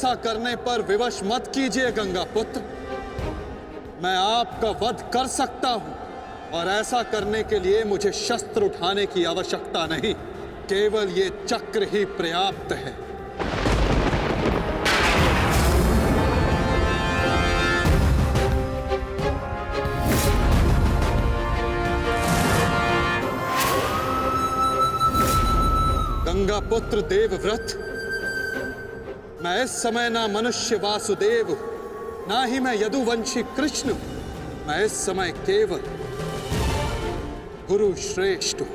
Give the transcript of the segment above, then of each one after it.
ऐसा करने पर विवश मत कीजिए गंगा पुत्र। मैं आपका वध कर सकता हूं, और ऐसा करने के लिए मुझे शस्त्र उठाने की आवश्यकता नहीं, केवल ये चक्र ही पर्याप्त है। गंगा पुत्र देवव्रत, मैं इस समय ना मनुष्य वासुदेव, ना ही मैं यदुवंशी कृष्ण, मैं इस समय केवल गुरु श्रेष्ठ हूं।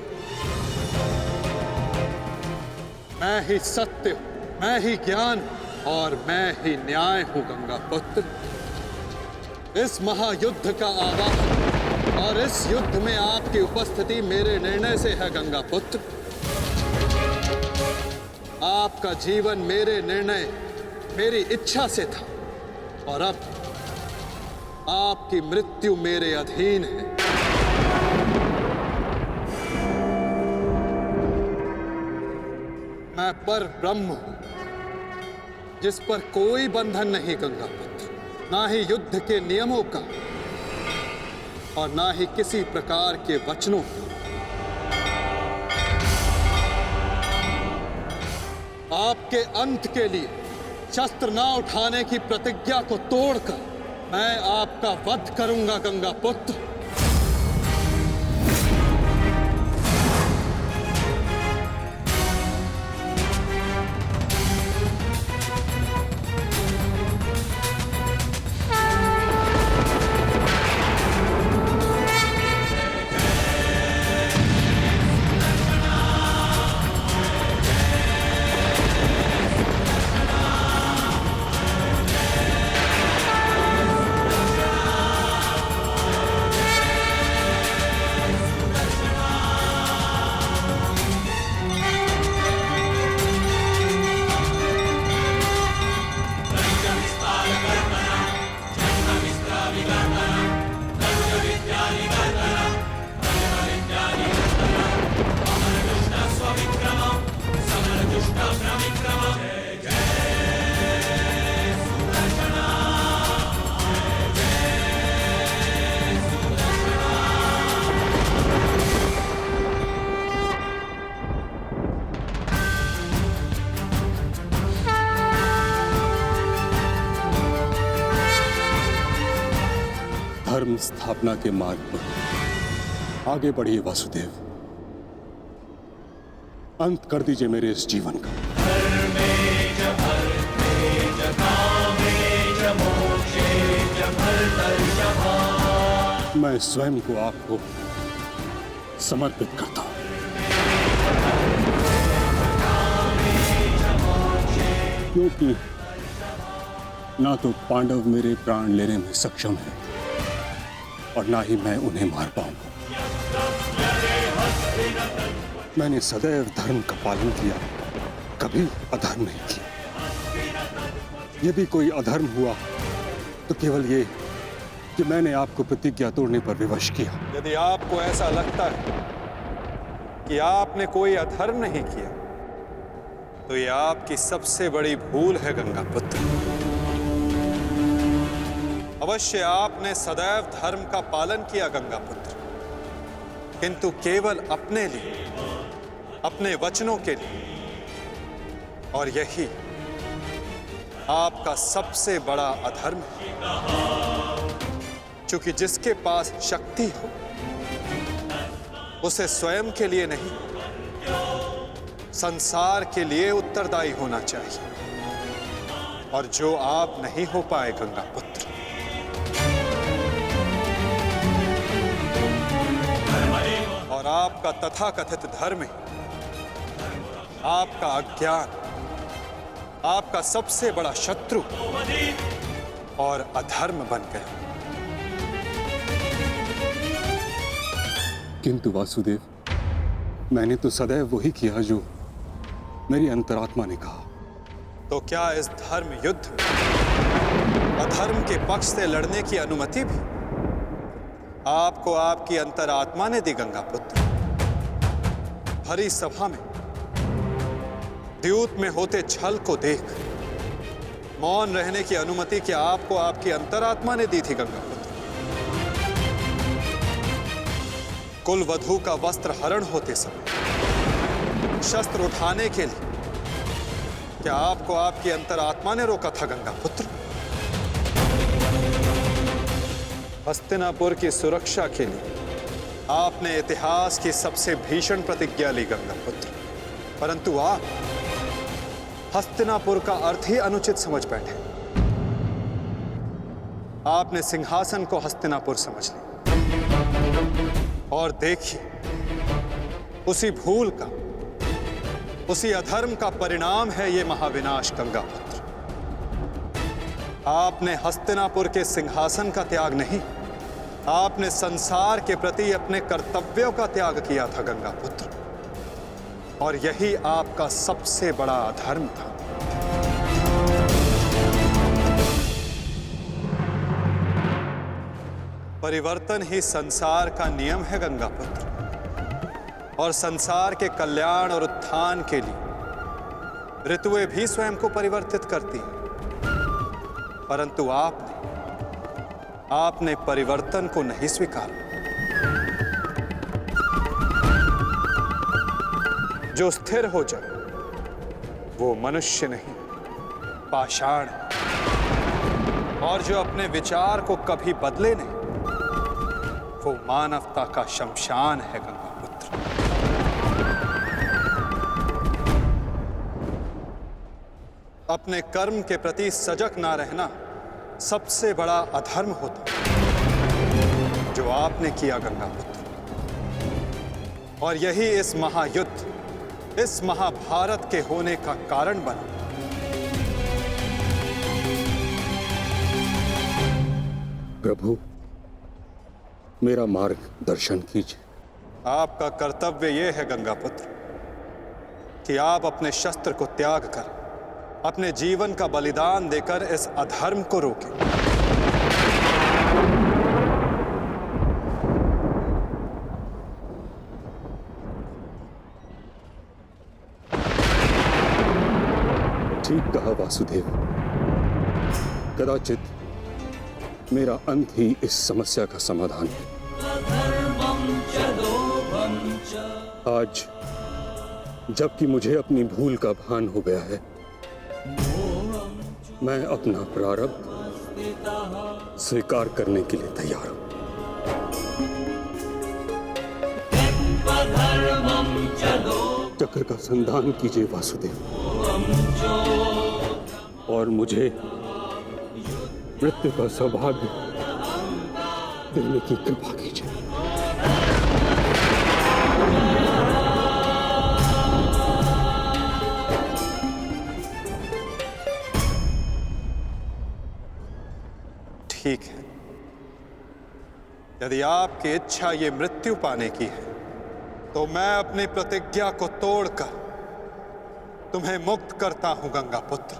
मैं ही सत्य हूं, मैं ही ज्ञान और मैं ही न्याय हूं गंगा पुत्र। इस महायुद्ध का आवाहन और इस युद्ध में आपकी उपस्थिति मेरे निर्णय से है गंगा पुत्र। आपका जीवन मेरे निर्णय, मेरी इच्छा से था, और अब आपकी मृत्यु मेरे अधीन है। मैं पर ब्रह्म हूं, जिस पर कोई बंधन नहीं गंगा पुत्र, ना ही युद्ध के नियमों का और ना ही किसी प्रकार के वचनों का। आपके अंत के लिए शस्त्र ना उठाने की प्रतिज्ञा को तोड़कर मैं आपका वध करूंगा गंगा पुत्र। धर्म स्थापना के मार्ग पर आगे बढ़िए वासुदेव। अंत कर दीजिए मेरे इस जीवन का। मैं स्वयं को आपको समर्पित करता हूं। क्योंकि ना तो पांडव मेरे प्राण लेने में सक्षम है और ना ही मैं उन्हें मार पाऊंगा। मैंने सदैव धर्म का पालन किया, कभी अधर्म नहीं किया। यदि कोई अधर्म हुआ तो केवल ये कि मैंने आपको प्रतिज्ञा तोड़ने पर विवश किया। यदि आपको ऐसा लगता है कि आपने कोई अधर्म नहीं किया, तो यह आपकी सबसे बड़ी भूल है गंगा पुत्र। अवश्य आपने सदैव धर्म का पालन किया गंगा पुत्र, किंतु केवल अपने लिए, अपने वचनों के लिए, और यही आपका सबसे बड़ा अधर्म है। क्योंकि जिसके पास शक्ति हो उसे स्वयं के लिए नहीं, संसार के लिए उत्तरदायी होना चाहिए, और जो आप नहीं हो पाए गंगा पुत्र। और आपका तथाकथित धर्म ही आपका अज्ञान, आपका सबसे बड़ा शत्रु और अधर्म बन गया। किंतु वासुदेव, मैंने तो सदैव वही किया जो मेरी अंतरात्मा ने कहा। तो क्या इस धर्म युद्ध में अधर्म के पक्ष से लड़ने की अनुमति भी आपको आपकी अंतरात्मा ने दी गंगा पुत्र? भरी सभा में द्यूत में होते छल को देख मौन रहने की अनुमति क्या आपको आपकी अंतरात्मा ने दी थी गंगापुत्र? कुल वधू का वस्त्र हरण होते समय शस्त्र उठाने के लिए क्या आपको आपकी अंतरात्मा ने रोका था गंगापुत्र? हस्तिनापुर की सुरक्षा के लिए आपने इतिहास की सबसे भीषण प्रतिज्ञा ली गंगापुत्र, परंतु आप हस्तिनापुर का अर्थ ही अनुचित समझ बैठे। आपने सिंहासन को हस्तिनापुर समझ लिया और देखिए, उसी भूल का, उसी अधर्म का परिणाम है ये महाविनाश गंगापुत्र। आपने हस्तिनापुर के सिंहासन का त्याग नहीं, आपने संसार के प्रति अपने कर्तव्यों का त्याग किया था गंगापुत्र, और यही आपका सबसे बड़ा अधर्म था। परिवर्तन ही संसार का नियम है गंगापुत्र, और संसार के कल्याण और उत्थान के लिए ऋतुएं भी स्वयं को परिवर्तित करती हैं, परंतु आपने परिवर्तन को नहीं स्वीकारा। जो स्थिर हो जाए वो मनुष्य नहीं, पाषाण है, और जो अपने विचार को कभी बदले नहीं वो मानवता का शमशान है गंगापुत्र। अपने कर्म के प्रति सजग ना रहना सबसे बड़ा अधर्म होता जो आपने किया गंगापुत्र, और यही इस महायुद्ध, इस महाभारत के होने का कारण बना। प्रभु, मेरा मार्गदर्शन कीजिए। आपका कर्तव्य यह है गंगापुत्र कि आप अपने शस्त्र को त्याग कर अपने जीवन का बलिदान देकर इस अधर्म को रोकें। ठीक कहा वासुदेव। कदाचित मेरा अंत ही इस समस्या का समाधान है। आज जबकि मुझे अपनी भूल का भान हो गया है, मैं अपना प्रारब्ध स्वीकार करने के लिए तैयार हूं। चक्र का संधान कीजिए वासुदेव, और मुझे मृत्यु का सौभाग्य देने की कृपा कीजिए। ठीक है, यदि आपकी इच्छा ये मृत्यु पाने की है तो मैं अपनी प्रतिज्ञा को तोड़कर तुम्हें मुक्त करता हूं गंगापुत्र।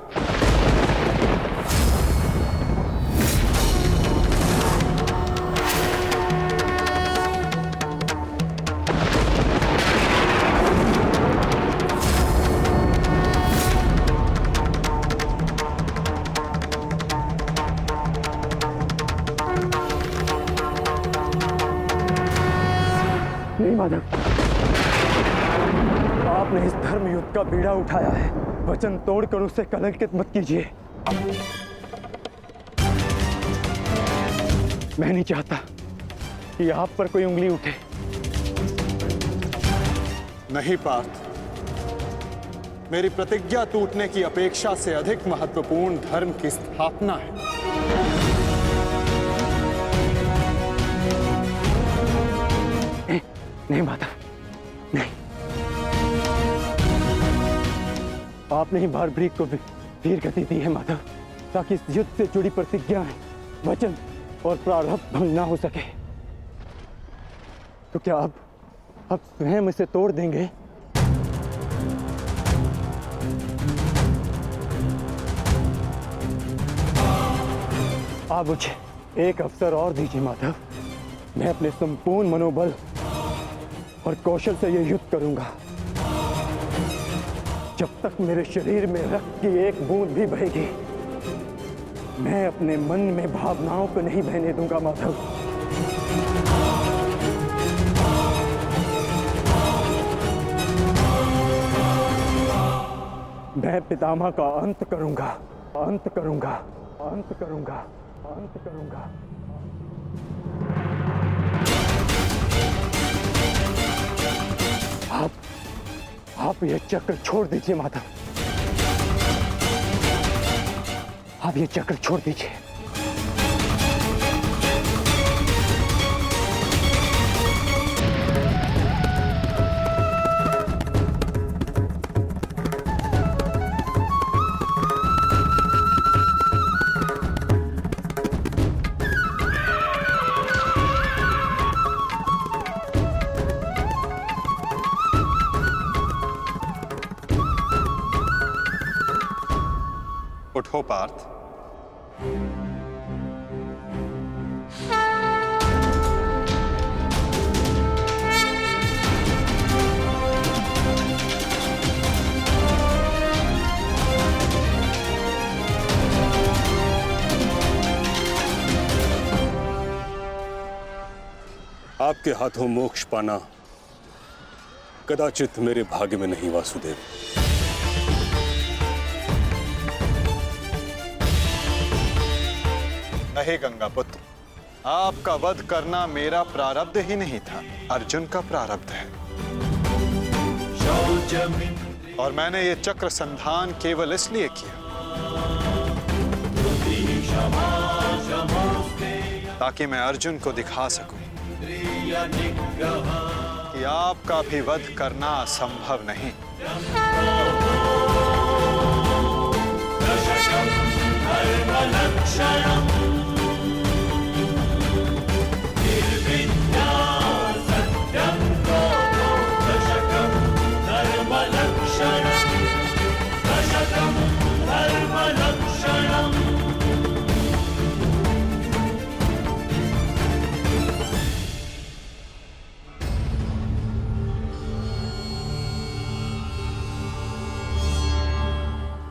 नहीं माधव, आपने इस धर्म युद्ध का बीड़ा उठाया है, वचन तोड़कर उसे कलंकित मत कीजिए। मैं नहीं चाहता कि आप पर कोई उंगली उठे। नहीं पार्थ, मेरी प्रतिज्ञा टूटने की अपेक्षा से अधिक महत्वपूर्ण धर्म की स्थापना है। नहीं माधव, नहीं। आपने ही भारभृग को वीर गति दी है माधव, ताकि इस युद्ध से जुड़ी प्रतिज्ञाएं, वचन और प्रारब्ध भंग ना हो सके। तो क्या आप स्वयं इसे तोड़ देंगे? आप मुझे एक अवसर और दीजिए माधव, मैं अपने संपूर्ण मनोबल और कौशल से यह युद्ध करूंगा। जब तक मेरे शरीर में रक्त की एक बूंद भी बहेगी, मैं अपने मन में भावनाओं को नहीं बहने दूंगा माधव। मैं पितामह का अंत करूंगा, अंत करूंगा, अंत करूंगा, अंत करूंगा। आप ये चक्र छोड़ दीजिए माधव, आप ये चक्र छोड़ दीजिए। उठो पार्थ। आपके हाथों मोक्ष पाना कदाचित मेरे भाग्य में नहीं वासुदेव। नहीं गंगा पुत्र, आपका वध करना मेरा प्रारब्ध ही नहीं था, अर्जुन का प्रारब्ध है। और मैंने ये चक्र संधान केवल इसलिए किया ताकि मैं अर्जुन को दिखा सकूं कि आपका भी वध करना असंभव नहीं।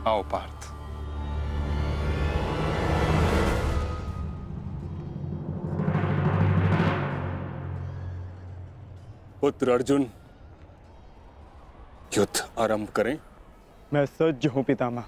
आओ पार्थ। पुत्र अर्जुन, युद्ध आरंभ करें? मैं सज्ज हूं पितामह।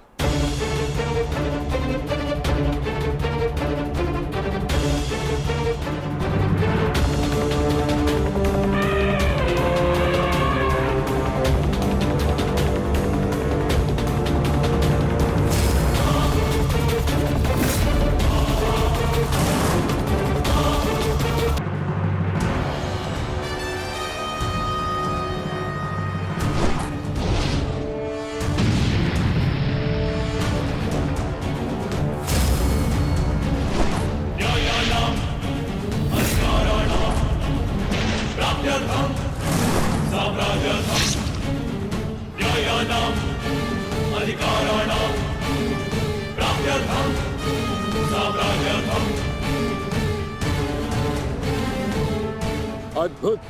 अद्भुत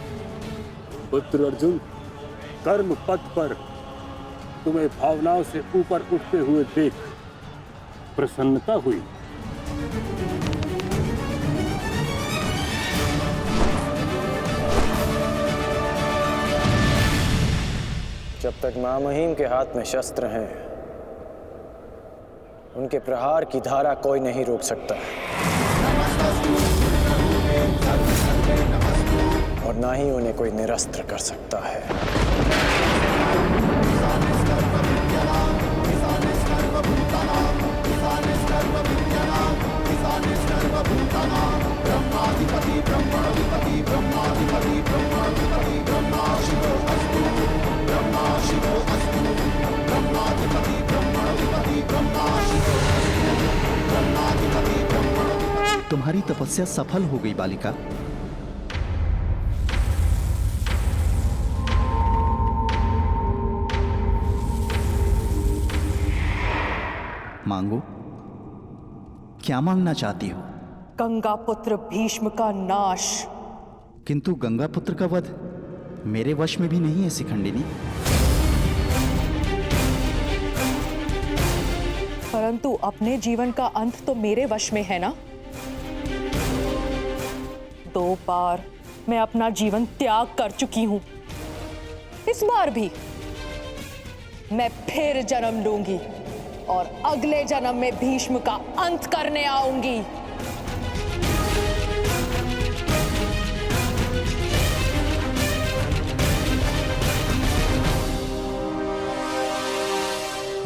पुत्र अर्जुन, कर्म पथ पर तुम्हें भावनाओं से ऊपर उठते हुए देख प्रसन्नता हुई। जब तक महामहिम के हाथ में शस्त्र हैं, उनके प्रहार की धारा कोई नहीं रोक सकता और ना ही उन्हें कोई निरस्त्र कर सकता है। तुम्हारी तपस्या सफल हो गई बालिका। मांगो, क्या मांगना चाहती हो? गंगा पुत्र भीष्म का नाश। किंतु गंगा पुत्र का वध मेरे वश में भी नहीं है शिखंडिनी। परंतु अपने जीवन का अंत तो मेरे वश में है ना। 2 बार मैं अपना जीवन त्याग कर चुकी हूं। इस बार भी मैं फिर जन्म लूंगी और अगले जन्म में भीष्म का अंत करने आऊंगी।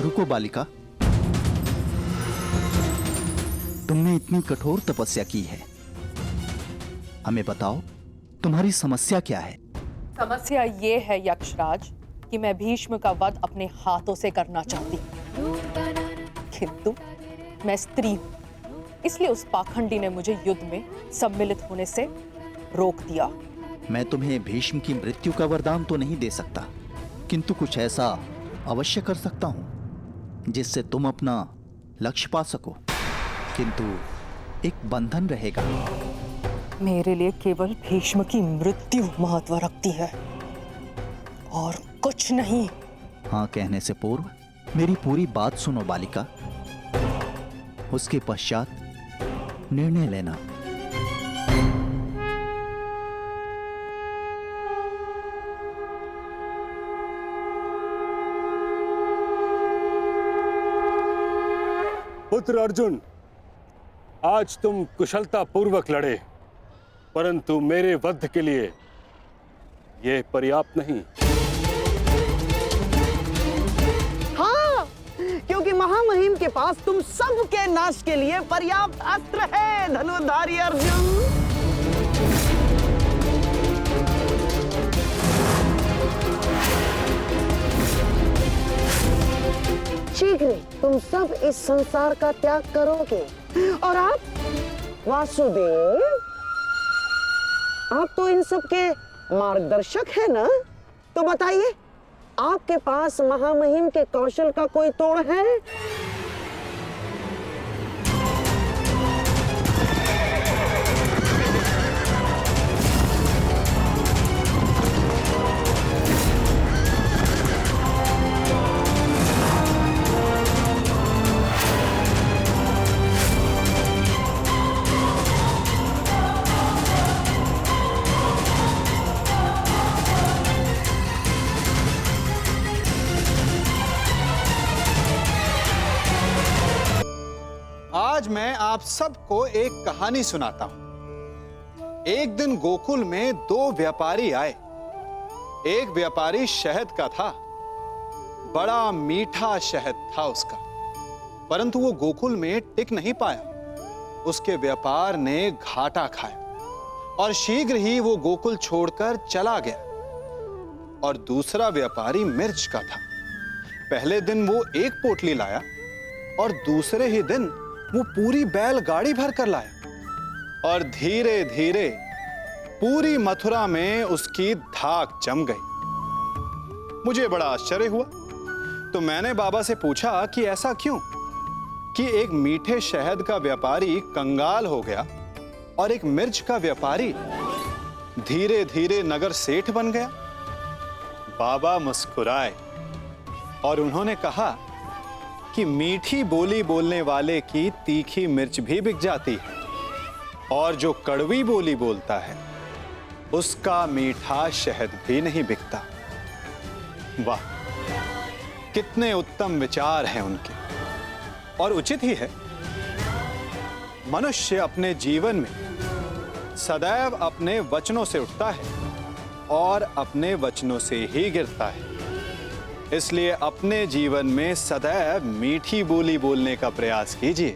रुको बालिका, तुमने इतनी कठोर तपस्या की है, हमें बताओ तुम्हारी समस्या क्या है? समस्या ये है यक्षराज कि मैं भीष्म का वध अपने हाथों से करना चाहती हूँ, किंतु मैं स्त्री हूं, इसलिए उस पाखंडी ने मुझे युद्ध में सम्मिलित होने से रोक दिया। मैं तुम्हें भीष्म की मृत्यु का वरदान तो नहीं दे सकता, किंतु कुछ ऐसा अवश्य कर सकता हूं जिससे तुम अपना लक्ष्य पा सको, किंतु एक बंधन रहेगा। मेरे लिए केवल भीष्म की मृत्यु महत्व रखती है और कुछ नहीं। हाँ कहने से पूर्व मेरी पूरी बात सुनो बालिका, उसके पश्चात निर्णय लेना। पुत्र अर्जुन, आज तुम कुशलता पूर्वक लड़े, परंतु मेरे वध के लिए यह पर्याप्त नहीं। हाँ, क्योंकि महामहिम के पास तुम सबके नाश के लिए पर्याप्त अस्त्र है धनुर्धारी अर्जुन। शीघ्र तुम सब इस संसार का त्याग करोगे और आप वासुदेव, आप तो इन सब के मार्गदर्शक है ना, तो बताइए आपके पास महामहिम के कौशल का कोई तोड़ है? आज मैं आप सबको एक कहानी सुनाता हूं। एक दिन गोकुल में 2 व्यापारी आए। एक व्यापारी शहद का था, बड़ा मीठा शहद था उसका, परंतु वो गोकुल में टिक नहीं पाया। उसके व्यापार ने घाटा खाया और शीघ्र ही वो गोकुल छोड़कर चला गया। और दूसरा व्यापारी मिर्च का था। पहले दिन वो 1 पोटली लाया और दूसरे ही दिन वो पूरी बैलगाड़ी भर कर लाया और धीरे धीरे पूरी मथुरा में उसकी धाक जम गई। मुझे बड़ा आश्चर्य हुआ, तो मैंने बाबा से पूछा कि ऐसा क्यों कि एक मीठे शहद का व्यापारी कंगाल हो गया और एक मिर्च का व्यापारी धीरे धीरे नगर सेठ बन गया। बाबा मुस्कुराए और उन्होंने कहा कि मीठी बोली बोलने वाले की तीखी मिर्च भी बिक जाती है और जो कड़वी बोली बोलता है उसका मीठा शहद भी नहीं बिकता। वाह, कितने उत्तम विचार हैं उनके। और उचित ही है, मनुष्य अपने जीवन में सदैव अपने वचनों से उठता है और अपने वचनों से ही गिरता है। इसलिए अपने जीवन में सदैव मीठी बोली बोलने का प्रयास कीजिए।